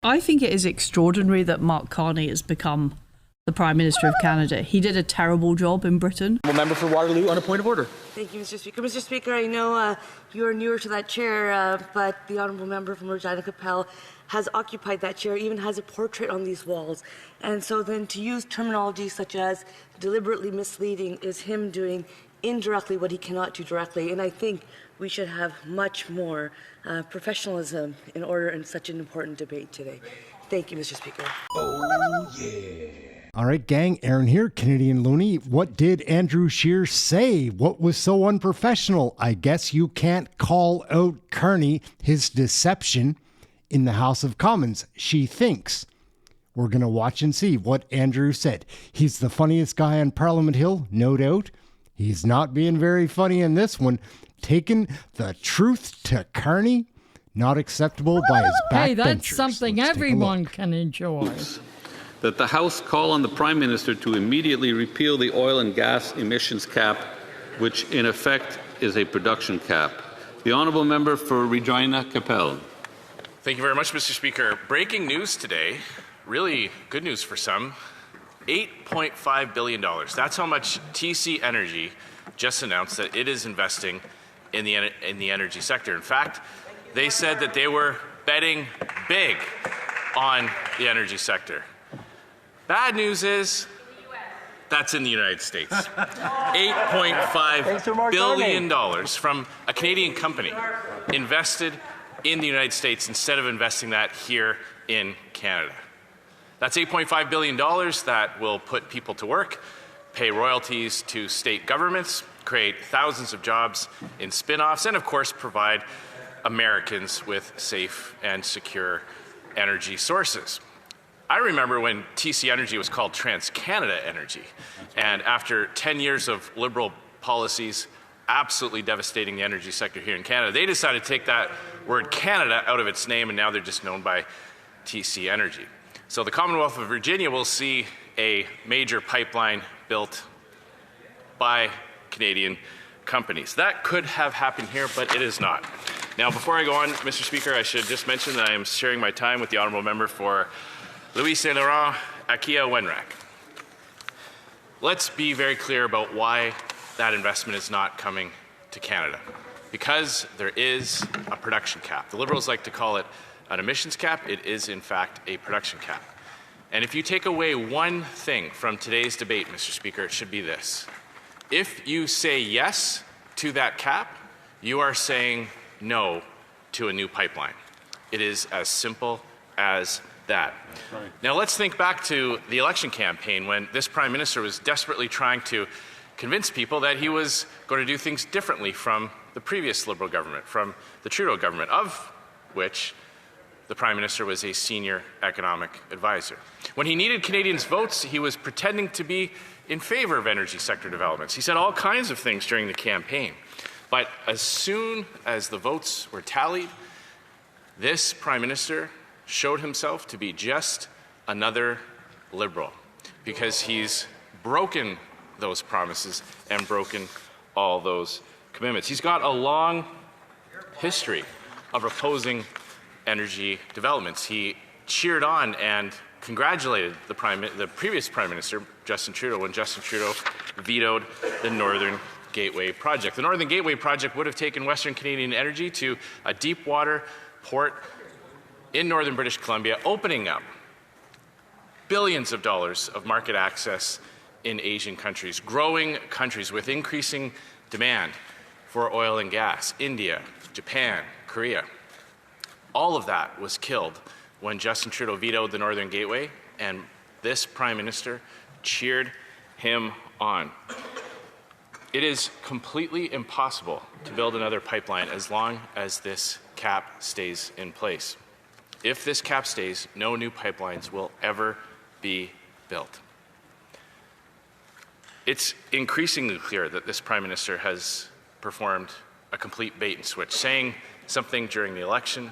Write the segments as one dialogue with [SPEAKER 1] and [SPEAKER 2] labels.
[SPEAKER 1] I think it is extraordinary that Mark Carney has become the Prime Minister of Canada. He did a terrible job in Britain.
[SPEAKER 2] Member for Waterloo on a point of order.
[SPEAKER 3] Thank you, Mr. Speaker. Mr. Speaker, I know you are newer to that chair, but the Honourable Member from Regina Capel has occupied that chair, even has a portrait on these walls. And so then to use terminology such as deliberately misleading is him doing indirectly what he cannot do directly. And I think we should have much more professionalism in order in such an important debate today. Thank you, Mr. Speaker.
[SPEAKER 2] Oh, yeah.
[SPEAKER 4] All right, gang, Aaron here, Canadian Looney. What did Andrew Scheer say? What was so unprofessional? I guess you can't call out Carney, his deception in the House of Commons, she thinks. We're going to watch and see what Andrew said. He's the funniest guy on Parliament Hill, no doubt. He's not being very funny in this one. Taking the truth to Carney, not acceptable by his backbenchers.
[SPEAKER 5] Hey, that's something everyone can enjoy.
[SPEAKER 6] That the House call on the Prime Minister to immediately repeal the oil and gas emissions cap, which in effect is a production cap. The Honourable Member for Regina Capel.
[SPEAKER 7] Thank you very much, Mr. Speaker. Breaking news today, really good news for some, $8.5 billion. That's how much TC Energy just announced that it is investing in the energy sector. In fact, they said that they were betting big on the energy sector. Bad news is that's in the United States. $8.5 billion from a Canadian company invested in the United States instead of investing that here in Canada. That's $8.5 billion that will put people to work, pay royalties to state governments, create thousands of jobs in spin-offs, and of course provide Americans with safe and secure energy sources. I remember when TC Energy was called TransCanada Energy, and after 10 years of Liberal policies absolutely devastating the energy sector here in Canada, they decided to take that word Canada out of its name, and now they're just known by TC Energy. So the Commonwealth of Virginia will see a major pipeline built by Canadian companies. That could have happened here, but it is not. Now, before I go on, Mr. Speaker, I should just mention that I am sharing my time with the Honourable Member for Louis Saint Laurent, Akia Wenrack. Let's be very clear about why that investment is not coming to Canada. Because there is a production cap. The Liberals like to call it an emissions cap. It is, in fact, a production cap. And if you take away one thing from today's debate, Mr. Speaker, it should be this. If you say yes to that cap, you are saying no to a new pipeline. It is as simple as that. Right. Now let's think back to the election campaign when this Prime Minister was desperately trying to convince people that he was going to do things differently from the previous Liberal government, from the Trudeau government, of which the Prime Minister was a senior economic advisor. When he needed Canadians' votes, he was pretending to be in favor of energy sector developments. He said all kinds of things during the campaign. But as soon as the votes were tallied, this Prime Minister showed himself to be just another Liberal, because he's broken those promises and broken all those commitments. He's got a long history of opposing energy developments. He cheered on and congratulated the previous Prime Minister, Justin Trudeau, when Justin Trudeau vetoed the Northern Gateway project. The Northern Gateway project would have taken Western Canadian energy to a deep water port in northern British Columbia, opening up billions of dollars of market access in Asian countries, growing countries with increasing demand for oil and gas, India, Japan, Korea. All of that was killed when Justin Trudeau vetoed the Northern Gateway, and this Prime Minister cheered him on. It is completely impossible to build another pipeline as long as this cap stays in place. If this cap stays, no new pipelines will ever be built. It's increasingly clear that this Prime Minister has performed a complete bait and switch, saying something during the election,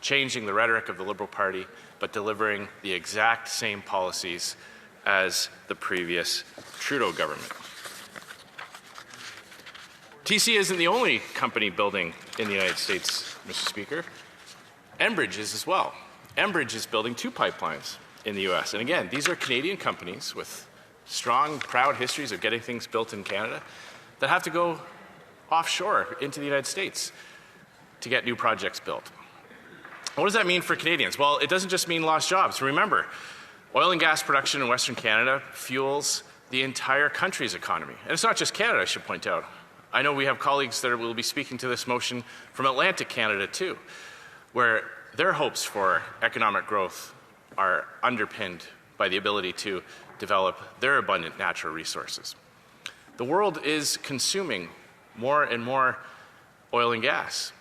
[SPEAKER 7] changing the rhetoric of the Liberal Party, but delivering the exact same policies as the previous Trudeau government. TC isn't the only company building in the United States, Mr. Speaker. Enbridge is as well. Enbridge is building 2 pipelines in the U.S. And again, these are Canadian companies with strong, proud histories of getting things built in Canada that have to go offshore into the United States to get new projects built. What does that mean for Canadians? Well, it doesn't just mean lost jobs. Remember, oil and gas production in Western Canada fuels the entire country's economy. And it's not just Canada, I should point out. I know we have colleagues that will be speaking to this motion from Atlantic Canada too, where their hopes for economic growth are underpinned by the ability to develop their abundant natural resources. The world is consuming more and more oil and gas.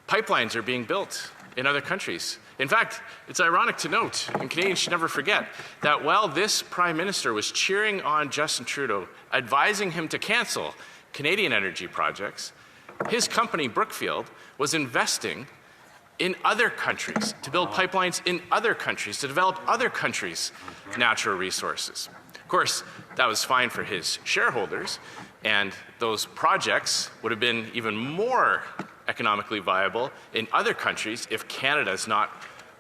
[SPEAKER 7] Pipelines are being built in other countries. In fact, it's ironic to note, and Canadians should never forget, that while this Prime Minister was cheering on Justin Trudeau, advising him to cancel Canadian energy projects, his company, Brookfield, was investing in other countries to build pipelines in other countries, to develop other countries' natural resources. Of course, that was fine for his shareholders, and those projects would have been even more economically viable in other countries if Canada is not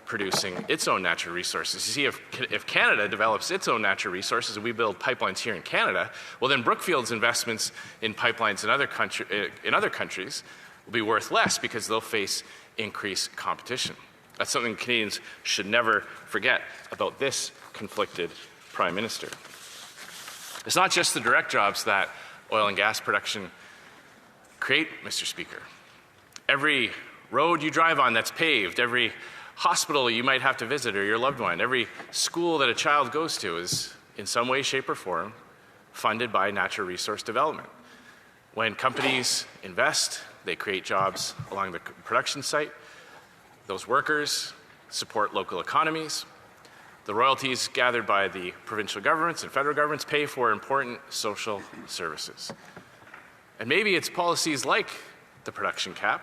[SPEAKER 7] producing its own natural resources. You see, if Canada develops its own natural resources and we build pipelines here in Canada, well then Brookfield's investments in pipelines in other countries will be worth less because they'll face increased competition. That's something Canadians should never forget about this conflicted Prime Minister. It's not just the direct jobs that oil and gas production create, Mr. Speaker. Every road you drive on that's paved, every hospital you might have to visit or your loved one, every school that a child goes to is in some way, shape, or form funded by natural resource development. When companies invest, they create jobs along the production site. Those workers support local economies. The royalties gathered by the provincial governments and federal governments pay for important social services. And maybe it's policies like the production cap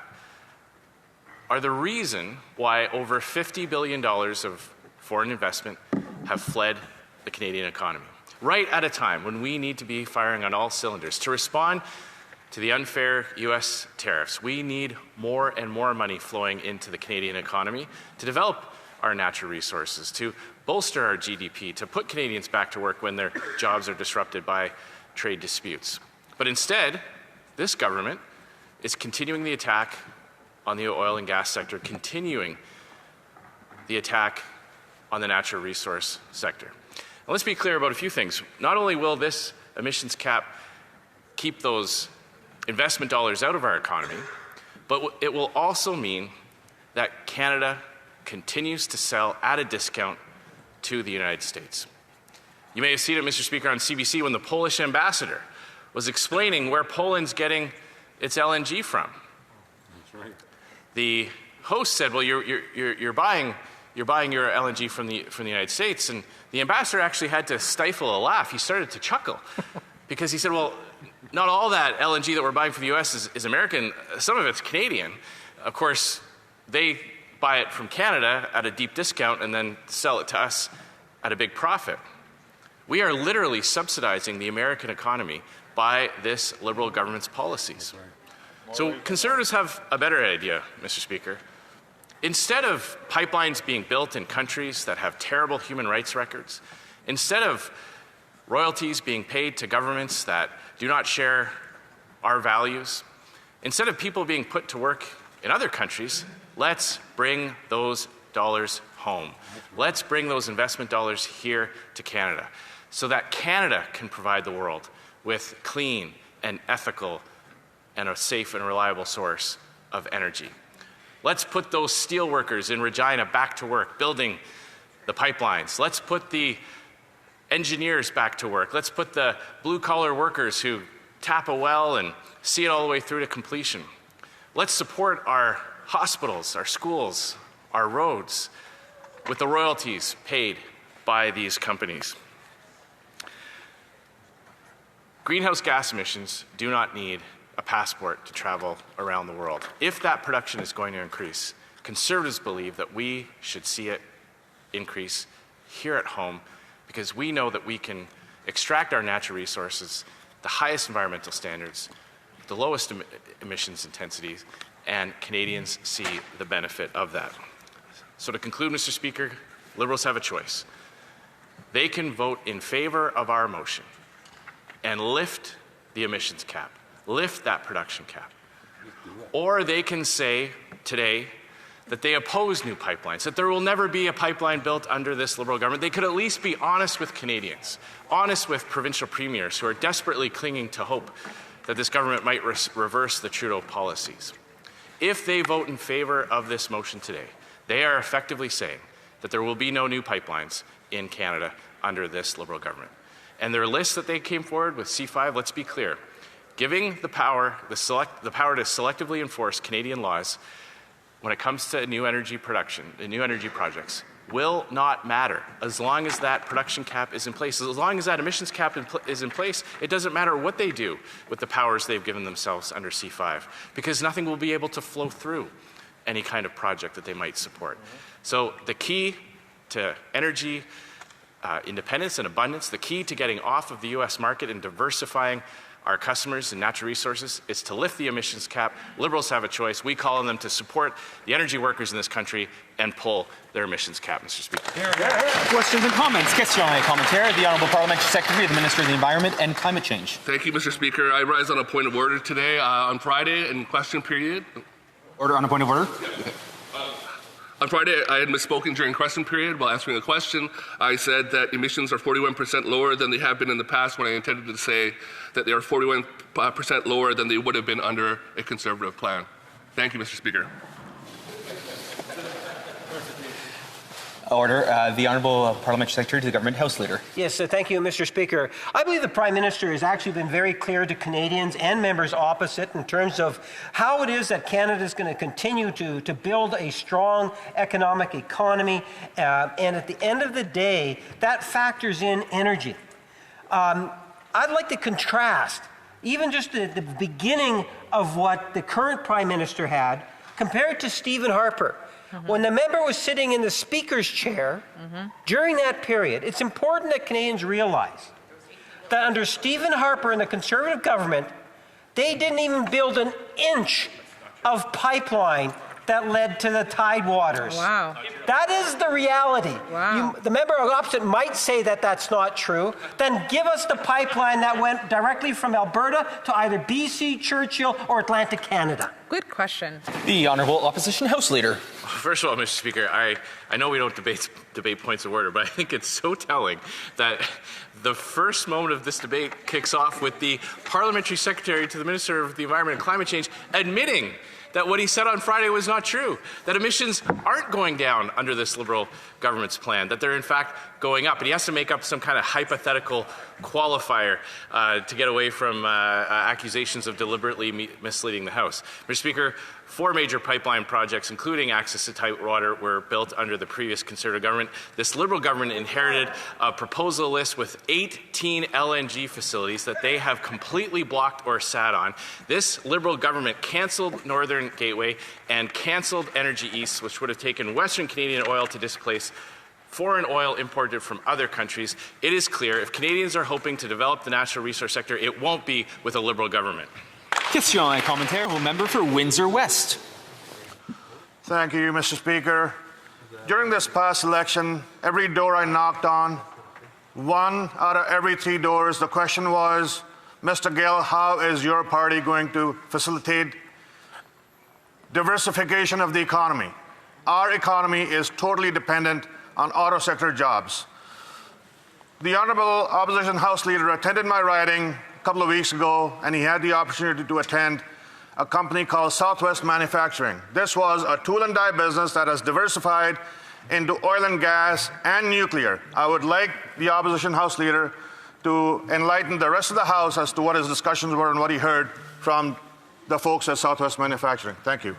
[SPEAKER 7] are the reason why over $50 billion of foreign investment have fled the Canadian economy, right at a time when we need to be firing on all cylinders. To respond to the unfair U.S. tariffs, we need more and more money flowing into the Canadian economy to develop our natural resources, to bolster our GDP, to put Canadians back to work when their jobs are disrupted by trade disputes. But instead, this government is continuing the attack on the oil and gas sector, continuing the attack on the natural resource sector. Now, let's be clear about a few things. Not only will this emissions cap keep those investment dollars out of our economy, but it will also mean that Canada continues to sell at a discount to the United States. You may have seen it, Mr. Speaker, on CBC when the Polish ambassador was explaining where Poland's getting its LNG from. That's right. The host said, "Well, you're buying your LNG from the United States," and the ambassador actually had to stifle a laugh. He started to chuckle because he said, "Well, not all that LNG that we're buying from the U.S. is American. Some of it's Canadian. Of course, they buy it from Canada at a deep discount and then sell it to us at a big profit. We are literally subsidizing the American economy by this Liberal government's policies." So Conservatives have a better idea, Mr. Speaker. Instead of pipelines being built in countries that have terrible human rights records, instead of royalties being paid to governments that do not share our values, instead of people being put to work in other countries, let's bring those dollars home. Let's bring those investment dollars here to Canada so that Canada can provide the world with clean and ethical and a safe and reliable source of energy. Let's put those steel workers in Regina back to work, building the pipelines. Let's put the engineers back to work. Let's put the blue-collar workers who tap a well and see it all the way through to completion. Let's support our hospitals, our schools, our roads with the royalties paid by these companies. Greenhouse gas emissions do not need a passport to travel around the world. If that production is going to increase, Conservatives believe that we should see it increase here at home because we know that we can extract our natural resources, the highest environmental standards, the lowest emissions intensities, and Canadians see the benefit of that. So to conclude, Mr. Speaker, Liberals have a choice. They can vote in favor of our motion and lift the emissions cap, lift that production cap. Or they can say today that they oppose new pipelines, that there will never be a pipeline built under this Liberal government. They could at least be honest with Canadians, honest with provincial premiers who are desperately clinging to hope that this government might reverse the Trudeau policies. If they vote in favor of this motion today, they are effectively saying that there will be no new pipelines in Canada under this Liberal government. And their list that they came forward with C5, let's be clear, giving the power to selectively enforce Canadian laws when it comes to new energy production, new energy projects, will not matter as long as that production cap is in place. As long as that emissions cap is in place, it doesn't matter what they do with the powers they've given themselves under C5, because nothing will be able to flow through any kind of project that they might support. So the key to energy independence and abundance, the key to getting off of the US market and diversifying our customers and natural resources is to lift the emissions cap. Liberals have a choice. We call on them to support the energy workers in this country and pull their emissions cap, Mr. Speaker.
[SPEAKER 2] Questions and comments? Question et commentaire. The Honourable Parliamentary Secretary of the Minister of the Environment and Climate Change.
[SPEAKER 8] Thank you, Mr. Speaker. I rise on a point of order today on Friday in question period.
[SPEAKER 2] Order on a point of order.
[SPEAKER 8] On Friday, I had misspoken during question period while answering a question. I said that emissions are 41% lower than they have been in the past, when I intended to say that they are 41% lower than they would have been under a Conservative plan. Thank you, Mr. Speaker.
[SPEAKER 2] Order. The Honourable Parliamentary Secretary to the Government House Leader.
[SPEAKER 9] Yes, thank you, Mr. Speaker. I believe the Prime Minister has actually been very clear to Canadians and members opposite in terms of how it is that Canada is going to continue to build a strong economic economy. And at the end of the day, that factors in energy. I'd like to contrast even just the beginning of what the current Prime Minister had compared to Stephen Harper. When the member was sitting in the Speaker's chair, during that period, it's important that Canadians realize that under Stephen Harper and the Conservative government, they didn't even build an inch of pipeline that led to the Tidewaters.
[SPEAKER 5] Wow.
[SPEAKER 9] That is the reality.
[SPEAKER 5] Wow.
[SPEAKER 9] The member opposite might say that that's not true. Then give us the pipeline that went directly from Alberta to either BC, Churchill, or Atlantic Canada.
[SPEAKER 10] Good question.
[SPEAKER 2] The Honourable Opposition House Leader.
[SPEAKER 7] First of all, Mr. Speaker, I know we don't debate points of order, but I think it's so telling that the first moment of this debate kicks off with the Parliamentary Secretary to the Minister of the Environment and Climate Change admitting that what he said on Friday was not true, that emissions aren't going down under this Liberal government's plan, that they're in fact going up. And he has to make up some kind of hypothetical qualifier to get away from accusations of deliberately misleading the House. Mr. Speaker, 4 major pipeline projects, including access to Tidewater, were built under the previous Conservative government. This Liberal government inherited a proposal list with 18 LNG facilities that they have completely blocked or sat on. This Liberal government cancelled Northern Gateway and cancelled Energy East, which would have taken Western Canadian oil to displace foreign oil imported from other countries. It is clear if Canadians are hoping to develop the natural resource sector, it won't be with a Liberal government.
[SPEAKER 2] Question et commentaire. Member for Windsor West.
[SPEAKER 11] Thank you, Mr. Speaker. During this past election, every door I knocked on, 1 out of every 3 doors, the question was, Mr. Gill, how is your party going to facilitate diversification of the economy? Our economy is totally dependent on auto sector jobs. The Honourable Opposition House Leader attended my riding a couple of weeks ago, and he had the opportunity to attend a company called Southwest Manufacturing. This was a tool and die business that has diversified into oil and gas and nuclear. I would like the Opposition House Leader to enlighten the rest of the House as to what his discussions were and what he heard from the folks at Southwest Manufacturing. Thank you.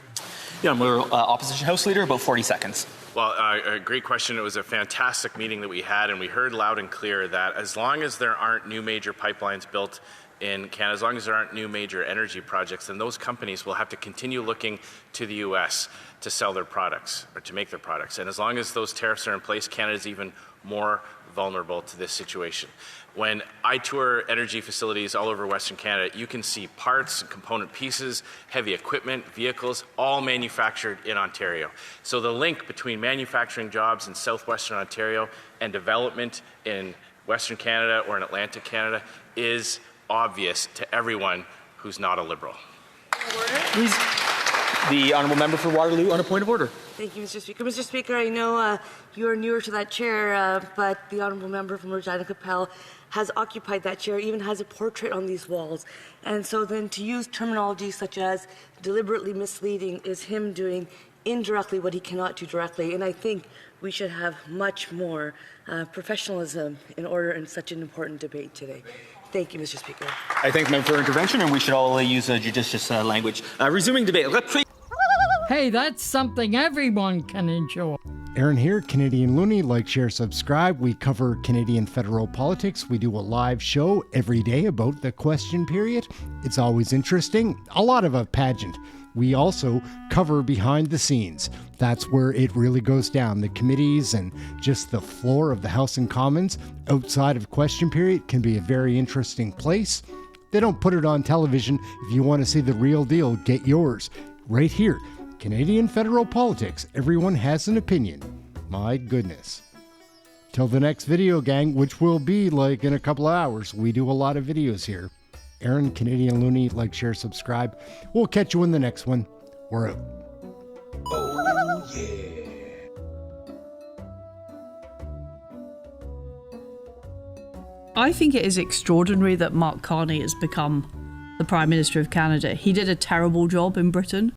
[SPEAKER 2] Yeah, we're Opposition House Leader, about 40 seconds.
[SPEAKER 7] Well, a great question. It was a fantastic meeting that we had, and we heard loud and clear that as long as there aren't new major pipelines built in Canada, as long as there aren't new major energy projects, then those companies will have to continue looking to the U.S. to sell their products or to make their products. And as long as those tariffs are in place, Canada is even more vulnerable to this situation. When I tour energy facilities all over Western Canada, you can see parts and component pieces, heavy equipment, vehicles, all manufactured in Ontario. So the link between manufacturing jobs in southwestern Ontario and development in Western Canada or in Atlantic Canada is obvious to everyone who's not a Liberal.
[SPEAKER 2] Please, the honourable member for Waterloo on a point of order.
[SPEAKER 3] Thank you, Mr. Speaker. Mr. Speaker, I know you are newer to that chair, but the honourable member from Regina Capel has occupied that chair, even has a portrait on these walls. And so then to use terminology such as deliberately misleading is him doing indirectly what he cannot do directly. And I think we should have much more professionalism in order in such an important debate today. Thank you, Mr. Speaker.
[SPEAKER 2] I thank the member for intervention, and we should all use judicious language. Resuming debate.
[SPEAKER 5] Hey, that's something everyone can enjoy.
[SPEAKER 4] Aaron here, Canadian Looney. Like, share, subscribe. We cover Canadian federal politics. We do a live show every day about the question period. It's always interesting, a lot of a pageant. We also cover behind the scenes. That's where it really goes down. The committees and just the floor of the House and Commons outside of question period can be a very interesting place. They don't put it on television. If you want to see the real deal, get yours right here. Canadian federal politics. Everyone has an opinion. My goodness. Till the next video, gang, which will be like in a couple of hours. We do a lot of videos here. Aaron, Canadian Looney, like, share, subscribe. We'll catch you in the next one. We're out.
[SPEAKER 10] Oh, yeah.
[SPEAKER 1] I think it is extraordinary that Mark Carney has become the Prime Minister of Canada. He did a terrible job in Britain.